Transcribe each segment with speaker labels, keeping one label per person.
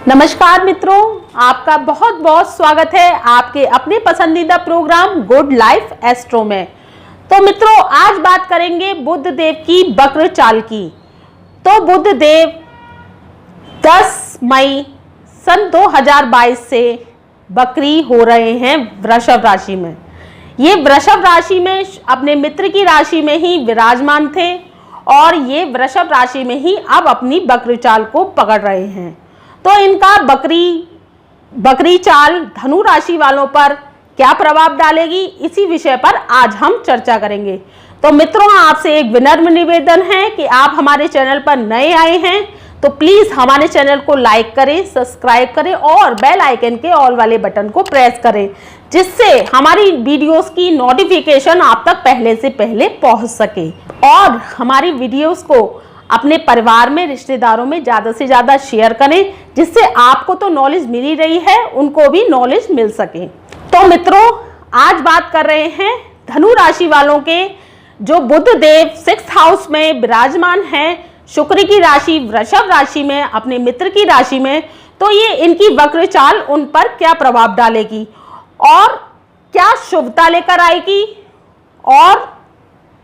Speaker 1: नमस्कार मित्रों, आपका बहुत बहुत स्वागत है आपके अपने पसंदीदा प्रोग्राम गुड लाइफ एस्ट्रो में। तो मित्रों, आज बात करेंगे बुध देव की वक्र चाल की। तो बुध देव 10 मई सन 2022 से वक्री हो रहे हैं वृषभ राशि में। ये वृषभ राशि में अपने मित्र की राशि में ही विराजमान थे और ये वृषभ राशि में ही अब अपनी वक्र चाल को पकड़ रहे हैं। तो इनका बकरी चाल धनु राशि वालों पर क्या प्रभाव डालेगी, इसी विषय पर आज हम चर्चा करेंगे। तो मित्रों, आपसे एक विनम्र निवेदन है कि आप हमारे चैनल पर नए आए हैं तो प्लीज हमारे चैनल को लाइक करें, सब्सक्राइब करें और बेल आइकन के ऑल वाले बटन को प्रेस करें, जिससे हमारी वीडियोस की नोटिफिकेशन आप तक पहले से पहले पहुंच सके और हमारी वीडियोस को अपने परिवार में, रिश्तेदारों में ज़्यादा से ज़्यादा शेयर करें, जिससे आपको तो नॉलेज मिल ही रही है, उनको भी नॉलेज मिल सके। तो मित्रों, आज बात कर रहे हैं धनु राशि वालों के जो बुध देव 6th हाउस में विराजमान हैं, शुक्र की राशि वृषभ राशि में, अपने मित्र की राशि में। तो ये इनकी वक्र चाल उन पर क्या प्रभाव डालेगी और क्या शुभता लेकर आएगी और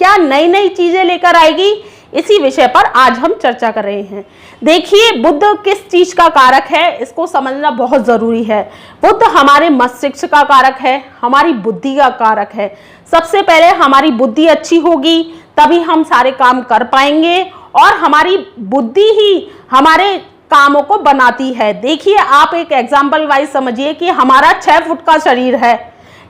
Speaker 1: क्या नई नई चीजें लेकर आएगी, इसी विषय पर आज हम चर्चा कर रहे हैं। देखिए, बुध किस चीज का कारक है, इसको समझना बहुत जरूरी है। बुध हमारे मस्तिष्क का कारक है, हमारी बुद्धि का कारक है। सबसे पहले हमारी बुद्धि अच्छी होगी तभी हम सारे काम कर पाएंगे और हमारी बुद्धि ही हमारे कामों को बनाती है। देखिए, आप एक एग्जाम्पल वाइज समझिए कि हमारा 6 फुट का शरीर है,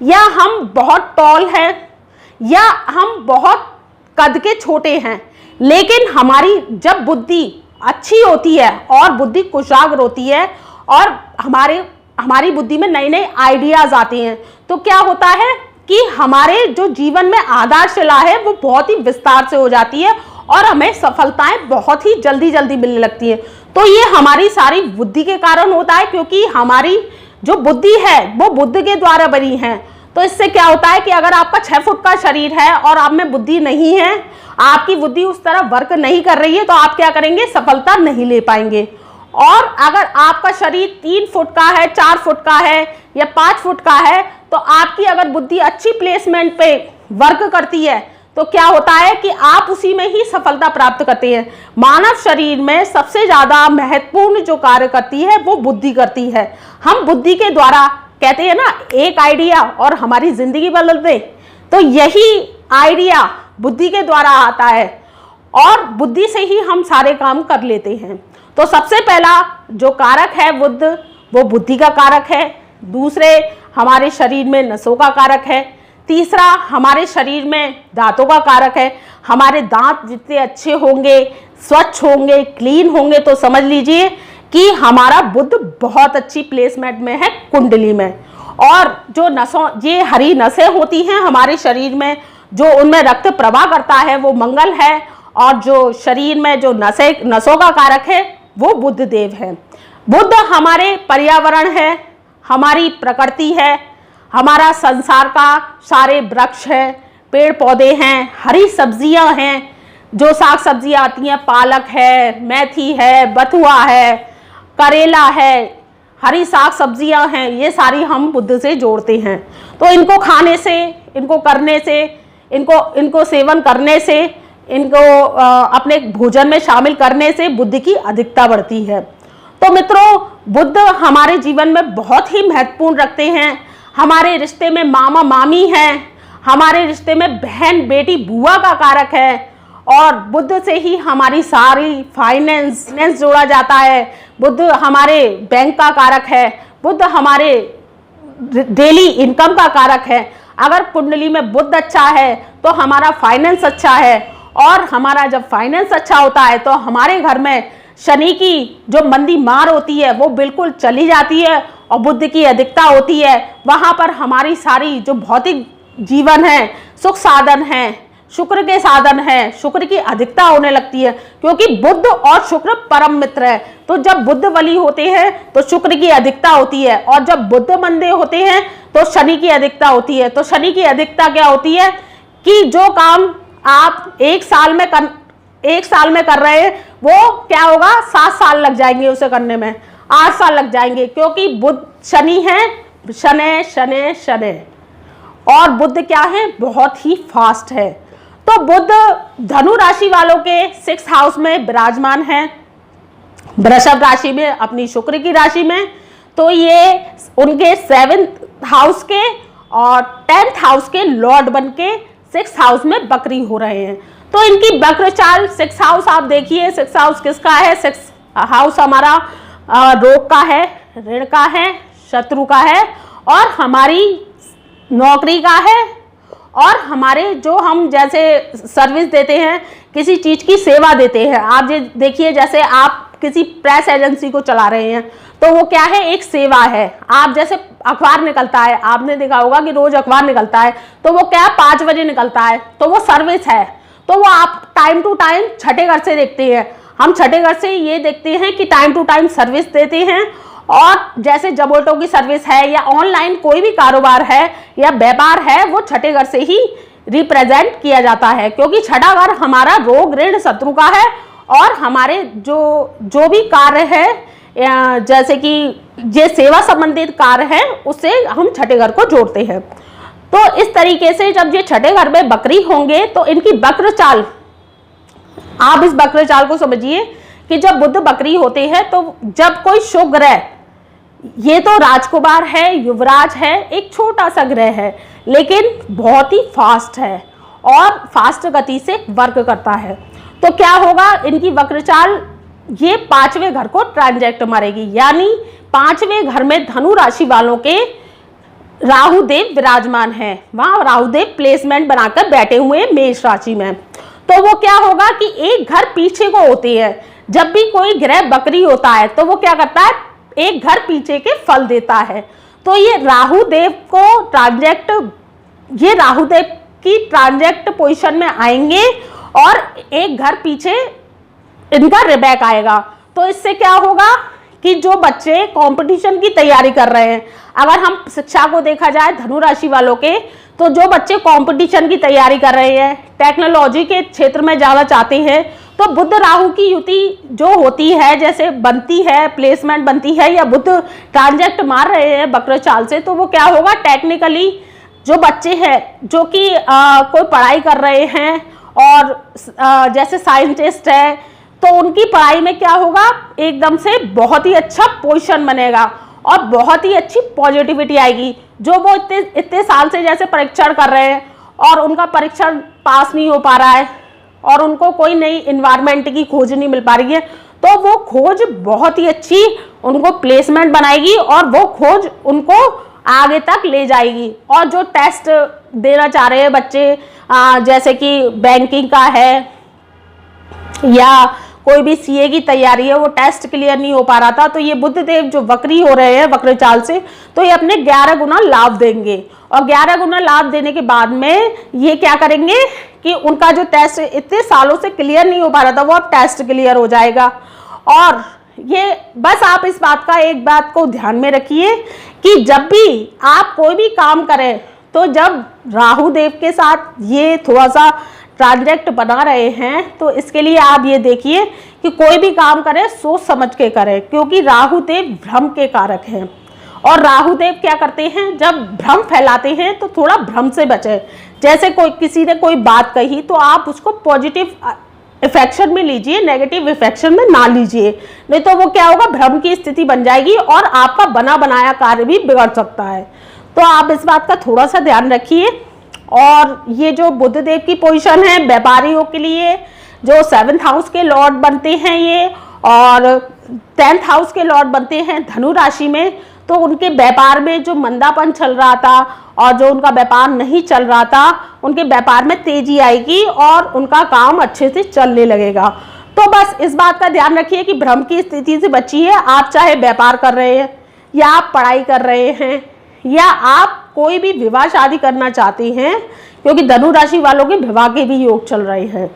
Speaker 1: या हम बहुत टॉल है, या हम बहुत कद के छोटे हैं, लेकिन हमारी जब बुद्धि अच्छी होती है और बुद्धि कुशाग्र होती है और हमारी बुद्धि में नए नए आइडियाज आते हैं, तो क्या होता है कि हमारे जो जीवन में आधारशिला है वो बहुत ही विस्तार से हो जाती है और हमें सफलताएं बहुत ही जल्दी जल्दी मिलने लगती हैं। तो ये हमारी सारी बुद्धि के कारण होता है, क्योंकि हमारी जो बुद्धि है वो बुद्ध के द्वारा बनी है। तो इससे क्या होता है कि अगर आपका 6 फुट का शरीर है और आप में बुद्धि नहीं है, आपकी बुद्धि उस तरह वर्क नहीं कर रही है, तो आप क्या करेंगे, सफलता नहीं ले पाएंगे। और अगर आपका शरीर 3 फुट का है, 4 फुट का है या 5 फुट का है, तो आपकी अगर बुद्धि अच्छी प्लेसमेंट पे वर्क करती है तो क्या होता है कि आप उसी में ही सफलता प्राप्त करते हैं। मानव शरीर में सबसे ज्यादा महत्वपूर्ण जो कार्य करती है वो बुद्धि करती है। हम बुद्धि के द्वारा, कहते हैं ना, एक आइडिया और हमारी जिंदगी बदल दे, तो यही आइडिया बुद्धि के द्वारा आता है और बुद्धि से ही हम सारे काम कर लेते हैं। तो सबसे पहला जो कारक है बुध, वो बुद्धि का कारक है। दूसरे हमारे शरीर में नसों का कारक है। तीसरा हमारे शरीर में दांतों का कारक है। हमारे दांत जितने अच्छे होंगे, स्वच्छ होंगे, क्लीन होंगे, तो समझ लीजिए कि हमारा बुध बहुत अच्छी प्लेसमेंट में है कुंडली में। और जो नसों, ये हरी नसें होती हैं हमारे शरीर में, जो उनमें रक्त प्रवाह करता है वो मंगल है, और जो शरीर में जो नसों का कारक है वो बुध देव है। बुध हमारे पर्यावरण है, हमारी प्रकृति है, हमारा संसार का सारे वृक्ष है, पेड़ पौधे हैं, हरी सब्जियां हैं, जो साग सब्जियां आती हैं, पालक है, मेथी है, बथुआ है, करेला है, हरी साग सब्जियां हैं, ये सारी हम बुध से जोड़ते हैं। तो इनको खाने से, इनको करने से, इनको सेवन करने से, इनको अपने भोजन में शामिल करने से बुद्धि की अधिकता बढ़ती है। तो मित्रों, बुध हमारे जीवन में बहुत ही महत्वपूर्ण रखते हैं। हमारे रिश्ते में मामा मामी हैं, हमारे रिश्ते में बहन बेटी बुआ का कारक है, और बुध से ही हमारी सारी फाइनेंस जोड़ा जाता है। बुध हमारे बैंक का कारक है, बुध हमारे डेली इनकम का कारक है। अगर कुंडली में बुध अच्छा है तो हमारा फाइनेंस अच्छा है, और हमारा जब फाइनेंस अच्छा होता है तो हमारे घर में शनि की जो मंदी मार होती है वो बिल्कुल चली जाती है और बुध की अधिकता होती है। वहाँ पर हमारी सारी जो भौतिक जीवन है, सुख साधन है, शुक्र के साधन है, शुक्र की अधिकता होने लगती है, क्योंकि बुध और शुक्र परम मित्र है। तो जब बुध बली होते हैं तो शुक्र की अधिकता होती है, और जब बुध मंदे होते हैं तो शनि की अधिकता होती है। तो शनि की अधिकता क्या होती है कि जो काम आप एक साल में कर रहे हैं वो क्या होगा, 7 साल लग जाएंगे उसे करने में। 8 साल लग जाएंगे, क्योंकि बुध शनि है, शनि शनि शनि, और बुध क्या है, बहुत ही फास्ट है। तो बुध धनु राशि वालों के 6th हाउस में विराजमान है, वृषभ राशि में, अपनी शुक्र की राशि में। तो ये उनके 7th हाउस के और 10th हाउस के लॉर्ड बन के 6th हाउस में वक्री हो रहे हैं। तो इनकी वक्र चाल 6th हाउस आप देखिए, 6th हाउस किसका है, 6th हाउस हमारा रोग का है, ऋण का है, शत्रु का है, और हमारी नौकरी का है, और हमारे जो हम जैसे सर्विस देते हैं, किसी चीज की सेवा देते हैं। आप ये देखिए, जैसे आप किसी प्रेस एजेंसी को चला रहे हैं तो वो क्या है, एक सेवा है। आप जैसे अखबार निकलता है, आपने देखा होगा कि रोज अखबार निकलता है, तो वो क्या 5 बजे निकलता है, तो वो सर्विस है। तो वो आप टाइम टू टाइम छठे घर से देखते हैं। हम छठे घर से ये देखते हैं कि टाइम टू टाइम सर्विस देते हैं। और जैसे जोमेटो की सर्विस है या ऑनलाइन कोई भी कारोबार है या व्यापार है, वो छठे घर से ही रिप्रेजेंट किया जाता है, क्योंकि छठा घर हमारा रोग ऋण शत्रु का है। और हमारे जो भी कार्य है, जैसे कि ये सेवा संबंधित कार्य है, उससे हम छठे घर को जोड़ते हैं। तो इस तरीके से जब ये छठे घर में वक्री होंगे तो इनकी वक्र चाल, आप इस वक्र चाल को समझिए कि जब बुध वक्री होते हैं तो जब कोई शुभ ग्रह, ये तो राजकुमार है, युवराज है, एक छोटा सा ग्रह है, लेकिन बहुत ही फास्ट है और फास्ट गति से वर्क करता है, तो क्या होगा, इनकी वक्र चाल ये 5वें घर को ट्रांजैक्ट मारेगी। यानी 5वें घर में धनु राशि वालों के राहु देव विराजमान है, वहां राहु देव प्लेसमेंट बनाकर बैठे हुए मेष राशि में। तो वो क्या होगा कि एक घर पीछे को होती है। जब भी कोई ग्रह वक्री होता है तो वो क्या करता है, एक घर पीछे के फल देता है। तो ये राहु देव को ट्रांजैक्ट, ये राहु देव की ट्रांजैक्ट पोजीशन में आएंगे और एक घर पीछे इनका रिबैक आएगा। तो इससे क्या होगा कि जो बच्चे कंपटीशन की तैयारी कर रहे हैं, अगर हम शिक्षा को देखा जाए धनु राशि वालों के, तो जो बच्चे कंपटीशन की तैयारी कर रहे हैं, टेक्नोलॉजी के क्षेत्र में जाना चाहते हैं, तो बुध राहु की युति जो होती है, जैसे बनती है, प्लेसमेंट बनती है, या बुध ट्रांजैक्ट मार रहे हैं वक्र चाल से, तो वो क्या होगा, टेक्निकली जो बच्चे हैं जो कि कोई पढ़ाई कर रहे हैं और जैसे साइंटिस्ट है, तो उनकी पढ़ाई में क्या होगा, एकदम से बहुत ही अच्छा पोजीशन बनेगा और बहुत ही अच्छी पॉजिटिविटी आएगी। जो वो इतने साल से जैसे परीक्षण कर रहे हैं और उनका परीक्षण पास नहीं हो पा रहा है और उनको कोई नई इन्वायरमेंट की खोज नहीं मिल पा रही है, तो वो खोज बहुत ही अच्छी उनको प्लेसमेंट बनाएगी और वो खोज उनको आगे तक ले जाएगी। और जो टेस्ट देना चाह रहे हैं बच्चे, जैसे कि बैंकिंग का है या कोई भी सीए की तैयारी है, वो टेस्ट क्लियर नहीं हो पा रहा था, तो ये बुध देव जो वक्री हो रहे हैं वक्र चाल से, तो ये अपने 11 गुना लाभ देंगे। और 11 गुना लाभ देने के बाद में ये क्या करेंगे कि उनका जो टेस्ट इतने सालों से क्लियर नहीं हो पा रहा था, वो अब टेस्ट क्लियर हो जाएगा। और ये बस आप इस बात का, एक बात को ध्यान में रखिए कि जब भी आप कोई भी काम करें, तो जब राहु देव के साथ ये थोड़ा सा ट्रांजैक्ट बना रहे हैं, तो इसके लिए आप ये देखिए कि कोई भी काम करें सोच समझ के करें, क्योंकि राहु देव भ्रम के कारक हैं। और राहु देव क्या करते हैं, जब भ्रम फैलाते हैं तो थोड़ा भ्रम से बचें। जैसे कोई किसी ने कोई बात कही तो आप उसको पॉजिटिव इफेक्शन में लीजिए, नेगेटिव इफेक्शन में ना लीजिए, नहीं तो वो क्या होगा, भ्रम की स्थिति बन जाएगी और आपका बना बनाया कार्य भी बिगड़ सकता है। तो आप इस बात का थोड़ा सा ध्यान रखिए। और ये जो बुध देव की पोजीशन है व्यापारियों के लिए, जो 7th हाउस के लॉर्ड बनते हैं ये, और 10th हाउस के लॉर्ड बनते हैं धनु राशि में, तो उनके व्यापार में जो मंदापन चल रहा था और जो उनका व्यापार नहीं चल रहा था, उनके व्यापार में तेजी आएगी और उनका काम अच्छे से चलने लगेगा। तो बस इस बात का ध्यान रखिए कि भ्रम की स्थिति से बचिए। आप चाहे व्यापार कर रहे हैं या आप पढ़ाई कर रहे हैं या आप कोई भी विवाह शादी करना चाहते हैं, क्योंकि धनु राशि वालों के विवाह के भी योग चल रहे हैं,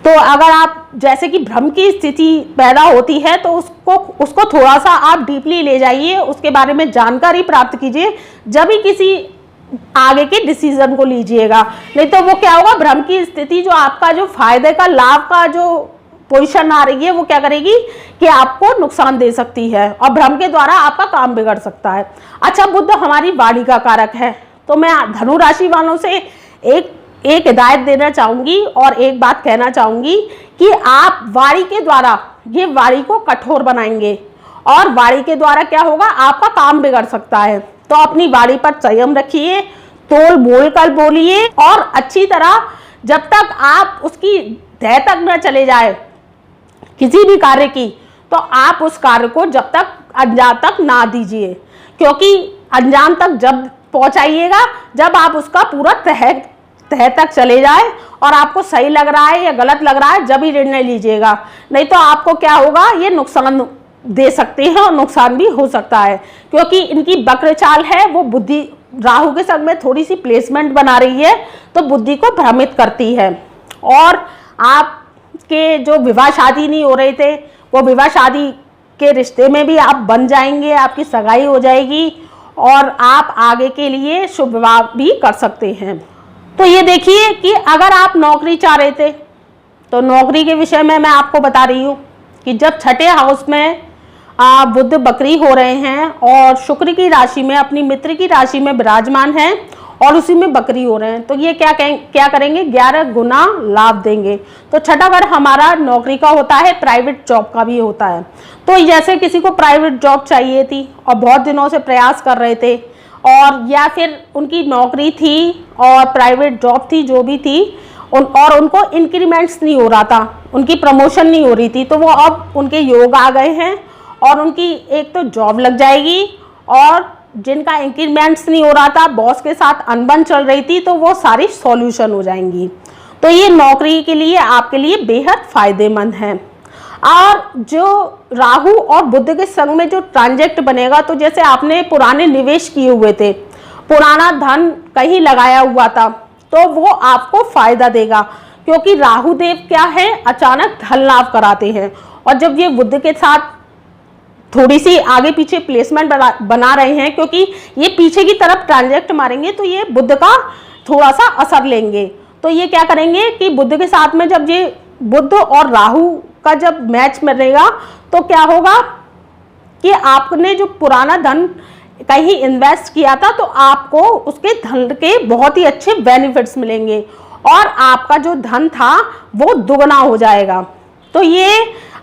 Speaker 1: तो अगर आप जैसे कि भ्रम की स्थिति पैदा होती है तो उसको थोड़ा सा आप डीपली ले जाइए, उसके बारे में जानकारी प्राप्त कीजिए, जब भी किसी आगे के डिसीजन को लीजिएगा। नहीं तो वो क्या होगा, भ्रम की स्थिति जो आपका जो फायदे का, लाभ का जो पोजीशन आ रही है वो क्या करेगी कि आपको नुकसान दे सकती है और भ्रम के द्वारा आपका काम बिगड़ सकता है। अच्छा, बुध हमारी वाणी का कारक है, तो मैं धनु राशि वालों से एक हिदायत देना चाहूंगी और एक बात कहना चाहूंगी कि आप वाणी के द्वारा ये वाणी को कठोर बनाएंगे और वाणी के द्वारा क्या होगा, आपका काम बिगड़ सकता है। तो अपनी वाणी पर संयम रखिए, तोल बोल कर बोलिए और अच्छी तरह जब तक आप उसकी तह तक न चले जाए किसी भी कार्य की, तो आप उस कार्य को जब तक अंजाम तक ना दीजिए, क्योंकि अंजाम तक जब पहुंचाइएगा जब आप उसका पूरा तह तक चले जाए और आपको सही लग रहा है या गलत लग रहा है जब ही निर्णय लीजिएगा, नहीं तो आपको क्या होगा, ये नुकसान दे सकते हैं और नुकसान भी हो सकता है, क्योंकि इनकी वक्र चाल है वो बुद्धि राहु के संग में थोड़ी सी प्लेसमेंट बना रही है तो बुद्धि को भ्रमित करती है। और आपके जो विवाह शादी नहीं हो रहे थे वो विवाह शादी के रिश्ते में भी आप बन जाएंगे, आपकी सगाई हो जाएगी और आप आगे के लिए शुभ विवाह भी कर सकते हैं। तो ये देखिए कि अगर आप नौकरी चाह रहे थे तो नौकरी के विषय में मैं आपको बता रही हूँ कि जब छठे हाउस में बुध बकरी हो रहे हैं और शुक्र की राशि में अपनी मित्र की राशि में विराजमान है और उसी में बकरी हो रहे हैं, तो ये क्या करेंगे, 11 गुना लाभ देंगे। तो छठा घर हमारा नौकरी का होता है, प्राइवेट जॉब का भी होता है। तो जैसे किसी को प्राइवेट जॉब चाहिए थी और बहुत दिनों से प्रयास कर रहे थे और या फिर उनकी नौकरी थी और प्राइवेट जॉब थी जो भी थी और उनको इंक्रीमेंट्स नहीं हो रहा था, उनकी प्रमोशन नहीं हो रही थी, तो वो अब उनके योग आ गए हैं और उनकी एक तो जॉब लग जाएगी और जिनका इंक्रीमेंट्स नहीं हो रहा था, बॉस के साथ अनबन चल रही थी, तो वो सारी सॉल्यूशन हो जाएंगी। तो ये नौकरी के लिए आपके लिए बेहद फायदेमंद है। और जो राहु और बुध के संग में जो ट्रांजेक्ट बनेगा, तो जैसे आपने पुराने निवेश किए हुए थे, पुराना धन कहीं लगाया हुआ था, तो वो आपको फायदा देगा, क्योंकि राहु देव क्या है, अचानक धन लाभ कराते हैं। और जब ये बुध के साथ थोड़ी सी आगे पीछे प्लेसमेंट बना रहे हैं, क्योंकि ये पीछे की तरफ ट्रांजेक्ट मारेंगे तो ये बुध का थोड़ा सा असर लेंगे। तो ये क्या करेंगे कि बुध के साथ में जब ये बुध और राहु का जब मैच मिलेगा तो क्या होगा कि आपने जो पुराना धन कहीं इन्वेस्ट किया था तो आपको उसके धन के बहुत ही अच्छे बेनिफिट्स मिलेंगे और आपका जो धन था वो दुगना हो जाएगा। तो ये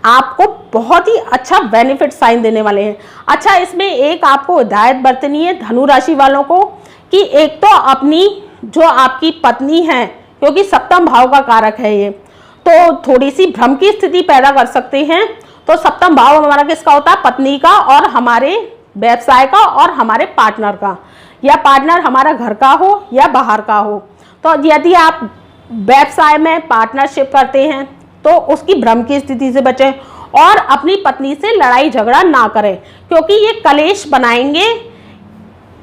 Speaker 1: आपको बहुत ही अच्छा बेनिफिट साइन देने वाले हैं। अच्छा, इसमें एक आपको हिदायत बरतनी है धनु राशि वालों को कि एक तो अपनी जो आपकी पत्नी है, क्योंकि सप्तम भाव का कारक है ये, तो थोड़ी सी भ्रम की स्थिति पैदा कर सकते हैं। तो सप्तम भाव हमारा किसका होता है, पत्नी का और हमारे व्यवसाय का और हमारे पार्टनर का, या पार्टनर हमारा घर का हो या बाहर का हो। तो यदि आप व्यवसाय में पार्टनरशिप करते हैं तो उसकी भ्रम की स्थिति से बचें और अपनी पत्नी से लड़ाई झगड़ा ना करें, क्योंकि ये कलेश बनाएंगे।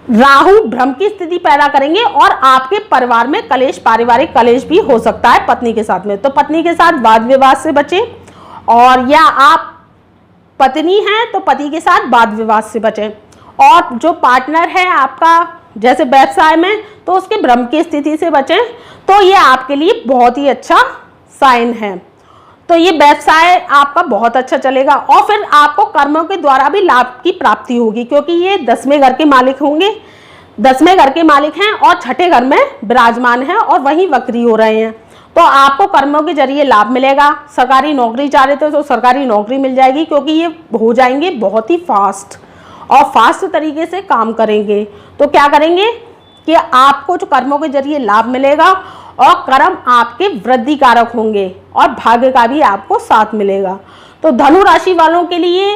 Speaker 1: राहु भ्रम की स्थिति पैदा करेंगे और आपके परिवार में कलेश, पारिवारिक कलेश भी हो सकता है पत्नी के साथ में। तो पत्नी के साथ वाद विवाद से बचें, और या आप पत्नी हैं तो पति के साथ वाद विवाद से बचें। और जो पार्टनर है आपका जैसे व्यवसाय में, तो उसके भ्रम की स्थिति से बचें। तो ये आपके लिए बहुत ही अच्छा साइन है। तो ये व्यवसाय आपका बहुत अच्छा चलेगा और फिर आपको कर्मों के द्वारा भी लाभ की प्राप्ति होगी, क्योंकि ये 10वें घर के मालिक होंगे, 10वें घर के मालिक हैं और छठे घर में विराजमान हैं और वहीं वक्री हो रहे हैं। तो आपको कर्मों के जरिए लाभ मिलेगा। सरकारी नौकरी चाह रहे थे तो सरकारी नौकरी मिल जाएगी, क्योंकि ये हो जाएंगे बहुत ही फास्ट और फास्ट तरीके से काम करेंगे। तो क्या करेंगे कि आपको जो कर्मों के जरिए लाभ मिलेगा और कर्म आपके वृद्धि कारक होंगे और भाग्य का भी आपको साथ मिलेगा। तो धनु राशि वालों के लिए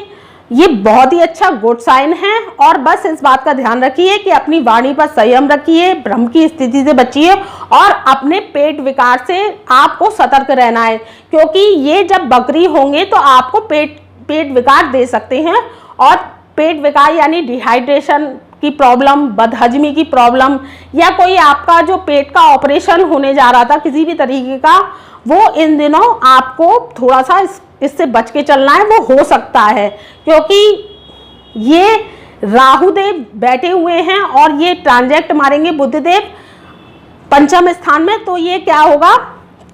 Speaker 1: ये बहुत ही अच्छा गुड साइन है। और बस इस बात का ध्यान रखिए कि अपनी वाणी पर संयम रखिए, भ्रम की स्थिति से बचिए और अपने पेट विकार से आपको सतर्क रहना है, क्योंकि ये जब बकरी होंगे तो आपको पेट विकार दे सकते हैं। और पेट विकार यानी डिहाइड्रेशन की प्रॉब्लम, बदहजमी की प्रॉब्लम, या कोई आपका जो पेट का ऑपरेशन होने जा रहा था किसी भी तरीके का, वो इन दिनों आपको थोड़ा सा इससे बच के चलना है, वो हो सकता है, क्योंकि ये राहुदेव बैठे हुए हैं और ये ट्रांजेक्ट मारेंगे बुधदेव पंचम स्थान में। तो ये क्या होगा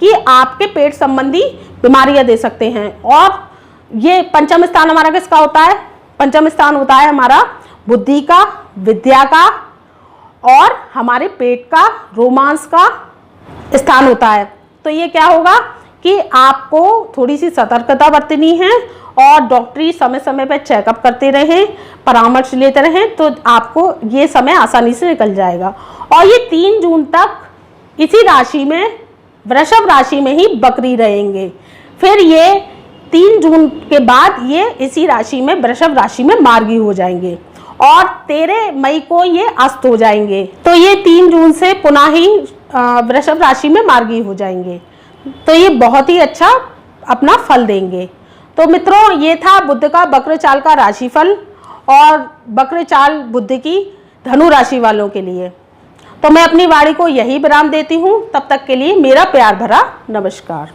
Speaker 1: कि आपके पेट संबंधी बीमारियां दे सकते हैं। और ये पंचम स्थान हमारा किसका होता है? पंचम स्थान होता है हमारा बुद्धि का, विद्या का और हमारे पेट का, रोमांस का स्थान होता है। तो ये क्या होगा कि आपको थोड़ी सी सतर्कता बरतनी है और डॉक्टरी समय समय पर चेकअप करते रहें, परामर्श लेते रहें, तो आपको ये समय आसानी से निकल जाएगा। और ये 3 जून तक इसी राशि में, वृषभ राशि में ही बकरी रहेंगे। फिर ये 3 जून के बाद ये इसी राशि में, वृषभ राशि में मार्गी हो जाएंगे और 13 मई को ये अस्त हो जाएंगे। तो ये 3 जून से पुनः ही वृषभ राशि में मार्गी हो जाएंगे। तो ये बहुत ही अच्छा अपना फल देंगे। तो मित्रों, ये था बुध का बक्र चाल का राशिफल और बक्र चाल बुध की धनु राशि वालों के लिए। तो मैं अपनी वाणी को यही विराम देती हूँ। तब तक के लिए मेरा प्यार भरा नमस्कार।